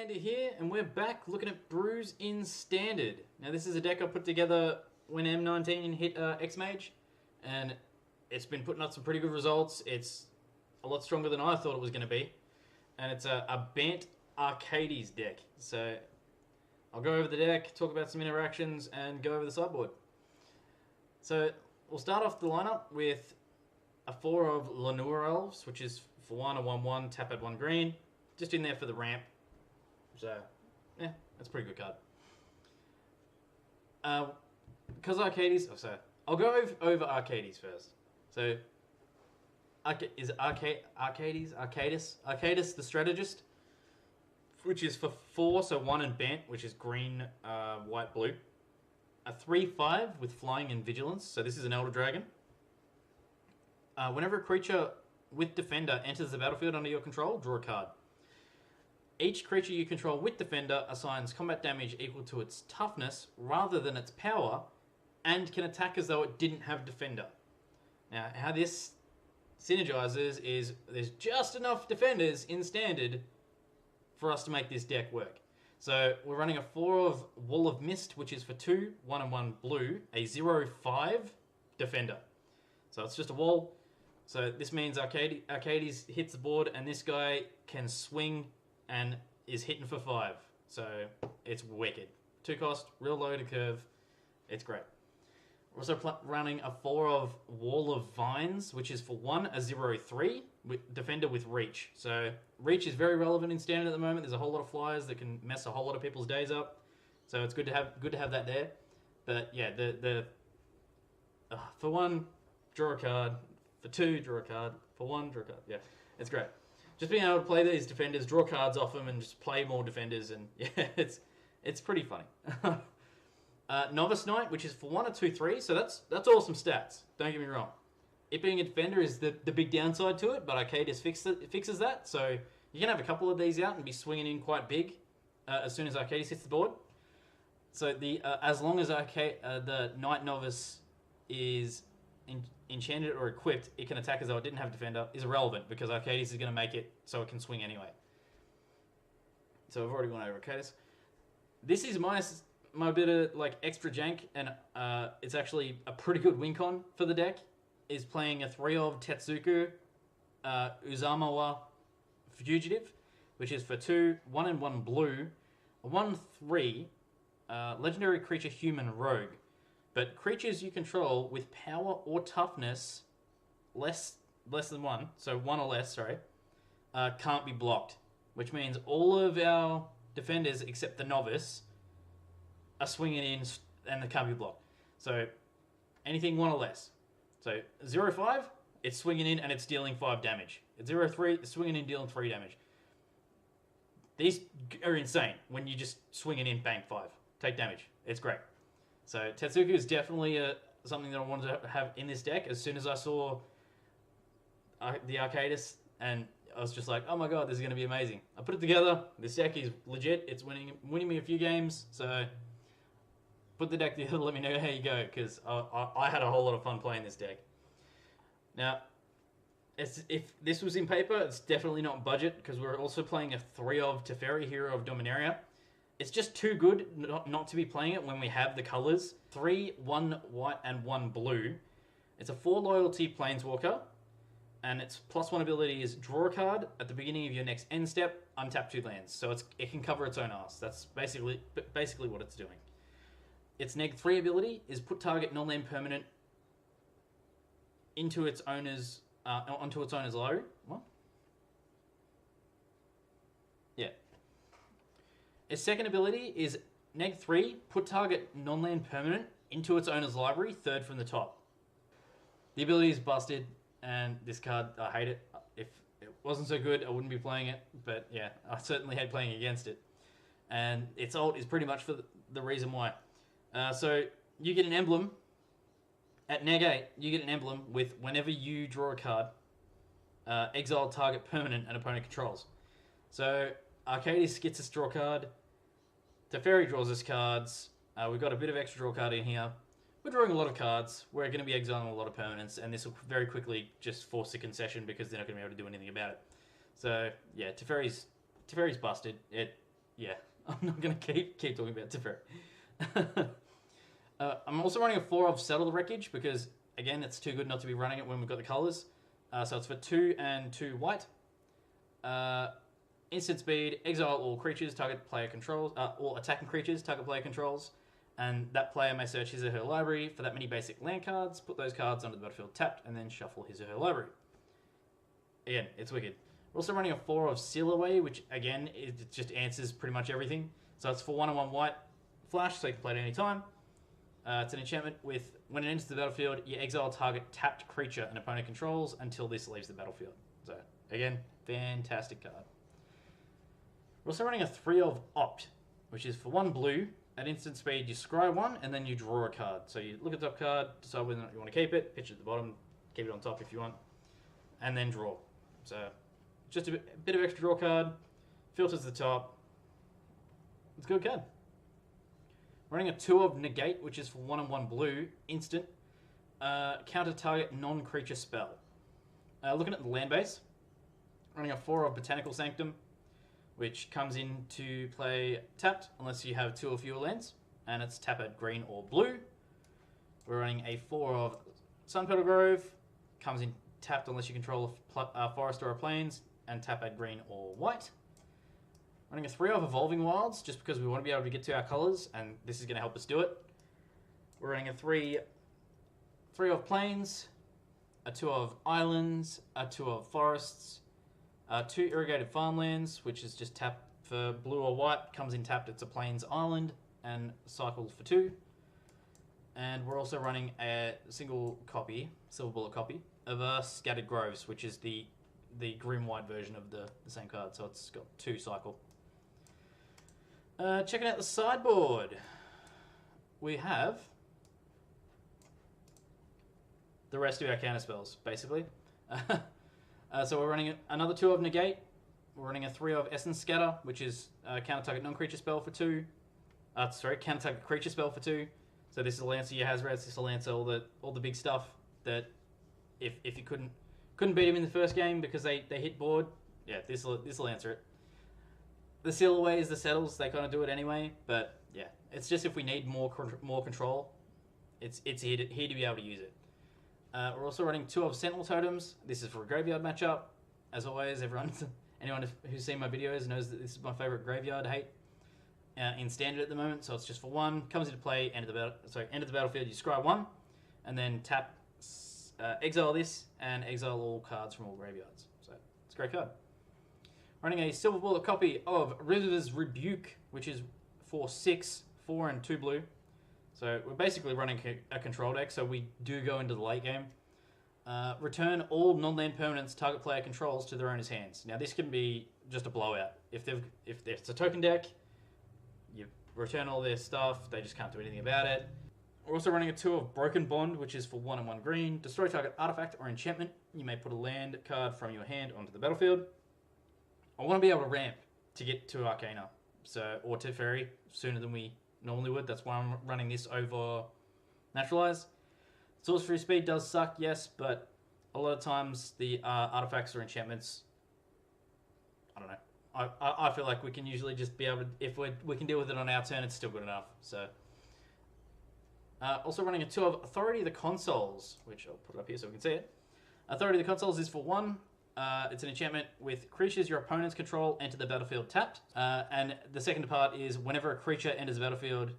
Zander here, and we're back looking at brews in Standard. Now this is a deck I put together when M19 hit X-Mage, and it's been putting up some pretty good results. It's a lot stronger than I thought it was going to be, and it's a Bant Arcades deck. So I'll go over the deck, talk about some interactions, and go over the sideboard. So we'll start off the lineup with a 4 of Lenore Elves, which is for 1, a 1/1, tap at 1 green. Just in there for the ramp. So, yeah, that's a pretty good card. Because Arcades... Oh, sorry. I'll go over Arcades first. So, is Arcades the Strategist, which is for 4, so 1 and Bant, which is green, white, blue. A 3/5 with Flying and Vigilance, so this is an Elder Dragon. Whenever a creature with Defender enters the battlefield under your control, draw a card. Each creature you control with Defender assigns combat damage equal to its toughness rather than its power, and can attack as though it didn't have Defender. Now, how this synergizes is there's just enough Defenders in Standard for us to make this deck work. So we're running a 4 of Wall of Mist, which is for 2, 1 and 1 blue, a 0/5 Defender. So it's just a wall. So this means Arcades hits the board, and this guy can swing and is hitting for 5. So it's wicked. 2 cost, real low to curve. It's great. We're also running a 4 of Wall of Vines, which is for 1, a 0/3, with Defender with Reach. So Reach is very relevant in Standard at the moment. There's a whole lot of flyers that can mess a whole lot of people's days up. So it's good to have that there. But yeah, for 1, draw a card. For 2, draw a card. For 1, draw a card. Yeah, it's great. Just being able to play these Defenders, draw cards off them, and just play more Defenders, and yeah, it's pretty funny. Novice Knight, which is for 1, a 2/3, so that's awesome stats. Don't get me wrong. It being a Defender is the big downside to it, but Arcades fixes that, so you can have a couple of these out and be swinging in quite big as soon as Arcades hits the board. So as long as the Knight Novice is enchanted or equipped, it can attack as though it didn't have Defender, is irrelevant because Arcades is going to make it so it can swing anyway. So I've already gone over Arcades. This is my bit of like extra jank, and it's actually a pretty good win con for the deck, is playing a 3 of Tetsuku Uzamawa Fugitive, which is for 2, 1 and 1 blue, a 1/3 legendary creature human rogue. But creatures you control with power or toughness less than 1, so 1 or less, sorry, can't be blocked. Which means all of our Defenders except the Novice are swinging in and they can't be blocked. So anything 1 or less. So 0/5, it's swinging in and it's dealing 5 damage. At 0/3, it's swinging in, dealing 3 damage. These are insane when you just swinging in, bang, 5. Take damage. It's great. So Tetsuku is definitely something that I wanted to have in this deck. As soon as I saw the Arcades, and I was just like, oh my god, this is going to be amazing. I put it together. This deck is legit. It's winning me a few games. So put the deck together. Let me know how you go, because I had a whole lot of fun playing this deck. Now, if this was in paper, it's definitely not budget, because we're also playing a 3 of Teferi, Hero of Dominaria. It's just too good not to be playing it when we have the colors. 3, 1 white and 1 blue. It's a 4 loyalty Planeswalker, and its +1 ability is draw a card at the beginning of your next end step, untap 2 lands. So it can cover its own ass. That's basically what it's doing. Its -3 ability is put target non-land permanent onto its owner's library. What? Yeah. Its second ability is -3, put target non-land permanent into its owner's library, 3rd from the top. The ability is busted, and this card, I hate it. If it wasn't so good, I wouldn't be playing it, but yeah, I certainly hate playing against it. And its ult is pretty much for the reason why. So you get an emblem, at -8, you get an emblem with whenever you draw a card, exile target permanent an opponent controls. So Arcades gets us draw card. Teferi draws us cards. We've got a bit of extra draw card in here. We're drawing a lot of cards. We're going to be exiling a lot of permanents, and this will very quickly just force a concession because they're not going to be able to do anything about it. So yeah, Teferi's busted. yeah, I'm not going to keep talking about Teferi. I'm also running a 4 of Settle the Wreckage because, again, it's too good not to be running it when we've got the colours. So it's for 2 and 2 white. Instant speed, exile all creatures, target player controls, all attacking creatures, target player controls. And that player may search his or her library for that many basic land cards, put those cards onto the battlefield tapped, and then shuffle his or her library. Again, it's wicked. We're also running a 4 of Seal Away, which, again, it just answers pretty much everything. So it's for 1 and 1 white flash, so you can play it any time. It's an enchantment with, when it enters the battlefield, you exile target tapped creature an opponent controls until this leaves the battlefield. So, again, fantastic card. We're also running a 3 of Opt, which is for 1 blue. At instant speed, you scry 1, and then you draw a card. So you look at the top card, decide whether or not you want to keep it, pitch it at the bottom, keep it on top if you want, and then draw. So, just a bit of extra draw card, filters the top. It's a good card. Running a 2 of Negate, which is for 1 and 1 blue, instant. Counter target non-creature spell. Looking at the land base, running a 4 of Botanical Sanctum, which comes into play tapped unless you have 2 or fewer lands, and it's tap at green or blue. We're running a 4 of Sunpetal Grove, comes in tapped unless you control a forest or a plains, and tap at green or white. Running a 3 of Evolving Wilds, just because we want to be able to get to our colours, and this is going to help us do it. We're running a 3 of Plains, a 2 of Islands, a 2 of Forests, 2 Irrigated Farmlands, which is just tap for blue or white, comes in tapped, it's a Plains Island, and cycles for 2. And we're also running a single copy, Silver Bullet copy, of Scattered Groves, which is the Grim White version of the same card, so it's got 2 cycle. Checking out the sideboard, we have the rest of our counter spells, basically. So we're running another 2 of Negate. We're running a 3 of Essence Scatter, which is counter target non-creature spell for 2. Counter target creature spell for 2. So this will answer your Hazrats, this will answer all the big stuff that if you couldn't beat them in the first game because they hit board, yeah, this will answer it. The Seal Away is the Settles, they kind of do it anyway, but yeah, it's just if we need more control, it's here to be able to use it. We're also running 2 of Sentinel Totems. This is for a graveyard matchup. As always, anyone who's seen my videos knows that this is my favourite graveyard hate in standard at the moment. So it's just for 1, comes into play, end of the battlefield, you scry 1, and then tap, exile this, and exile all cards from all graveyards. So it's a great card. Running a Silver Bullet copy of River's Rebuke, which is for 6, 4 and 2 blue. So we're basically running a control deck, so we do go into the late game. Return all non-land permanents target player controls to their owner's hands. Now this can be just a blowout. If it's a token deck, you return all their stuff, they just can't do anything about it. We're also running a 2 of Broken Bond, which is for 1 and 1 green. Destroy target artifact or enchantment. You may put a land card from your hand onto the battlefield. I want to be able to ramp to get to Arcana, or to Teferi sooner than we normally would. That's why I'm running this over Naturalize. Sorcery speed does suck, yes, but a lot of times the artifacts or enchantments, I don't know. I feel like we can usually just be able to, if we can deal with it on our turn, it's still good enough. So, also running a 2 of Authority of the Consoles, which I'll put it up here so we can see it. Authority of the Consoles is for 1. It's an enchantment with creatures your opponents control enter the battlefield tapped. And the second part is whenever a creature enters the battlefield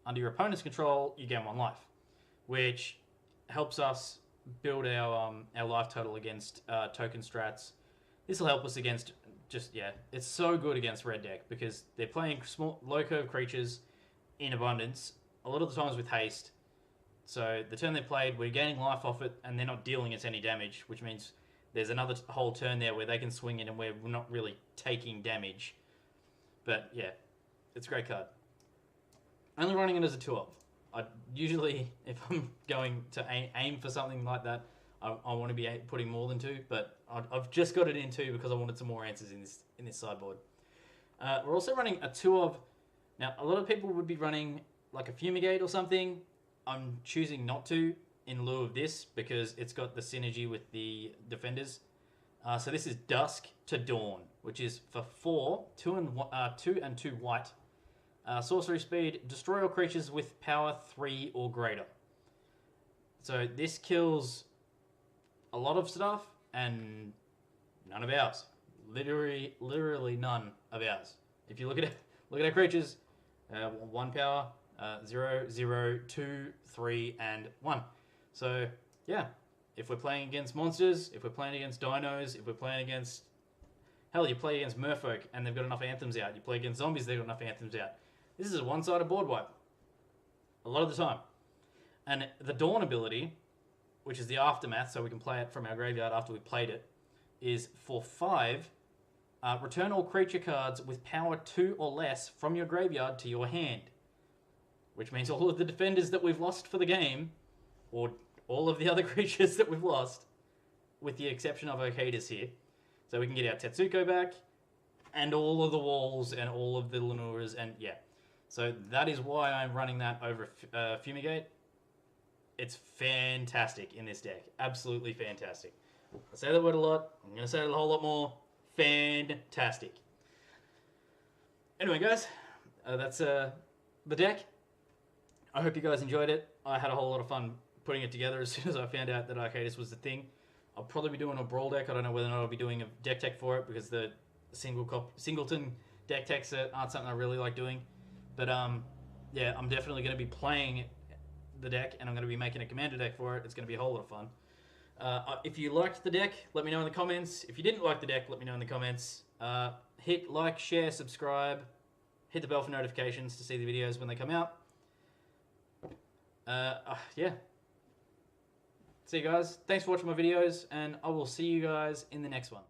under your opponent's control, you gain 1 life, which helps us build our life total against token strats. This will help us against it's so good against red deck because they're playing small low curve creatures in abundance, a lot of the times with haste. So the turn they played, we're gaining life off it, and they're not dealing us any damage, which means there's another whole turn there where they can swing in and we're not really taking damage. But yeah, it's a great card. Only running it as a 2 of. I usually, if I'm going to aim for something like that, I want to be putting more than 2, but I've just got it in 2 because I wanted some more answers in this sideboard. We're also running a 2 of. Now, a lot of people would be running like a Fumigate or something. I'm choosing not to in lieu of this because it's got the synergy with the Defenders. So this is Dusk to Dawn, which is for 4, 2 and 2 white. Sorcery speed, destroy all creatures with power 3 or greater. So this kills a lot of stuff and none of ours. Literally none of ours. If you look at our creatures, 1 power, 0, 0, 2, 3, and 1. So yeah, if we're playing against monsters, if we're playing against dinos, if we're playing against... Hell, you play against merfolk and they've got enough anthems out. You play against zombies, they've got enough anthems out. This is a one-sided board wipe. A lot of the time. And the Dawn ability, which is the aftermath, so we can play it from our graveyard after we've played it, is for 5, return all creature cards with power 2 or less from your graveyard to your hand. Which means all of the defenders that we've lost for the game, or all of the other creatures that we've lost, with the exception of Arcadis here. So we can get our Tetsuko back, and all of the walls, and all of the Lenuras, and yeah. So that is why I'm running that over Fumigate. It's fantastic in this deck. Absolutely fantastic. I say that word a lot. I'm going to say it a whole lot more. Fantastic. Anyway, guys, that's the deck. I hope you guys enjoyed it. I had a whole lot of fun putting it together as soon as I found out that Arcadis was the thing. I'll probably be doing a Brawl deck. I don't know whether or not I'll be doing a deck tech for it because the singleton deck techs aren't something I really like doing. But yeah, I'm definitely going to be playing the deck, and I'm going to be making a commander deck for it. It's going to be a whole lot of fun. If you liked the deck, let me know in the comments. If you didn't like the deck, let me know in the comments. Hit like, share, subscribe. Hit the bell for notifications to see the videos when they come out. Yeah. See you guys. Thanks for watching my videos, and I will see you guys in the next one.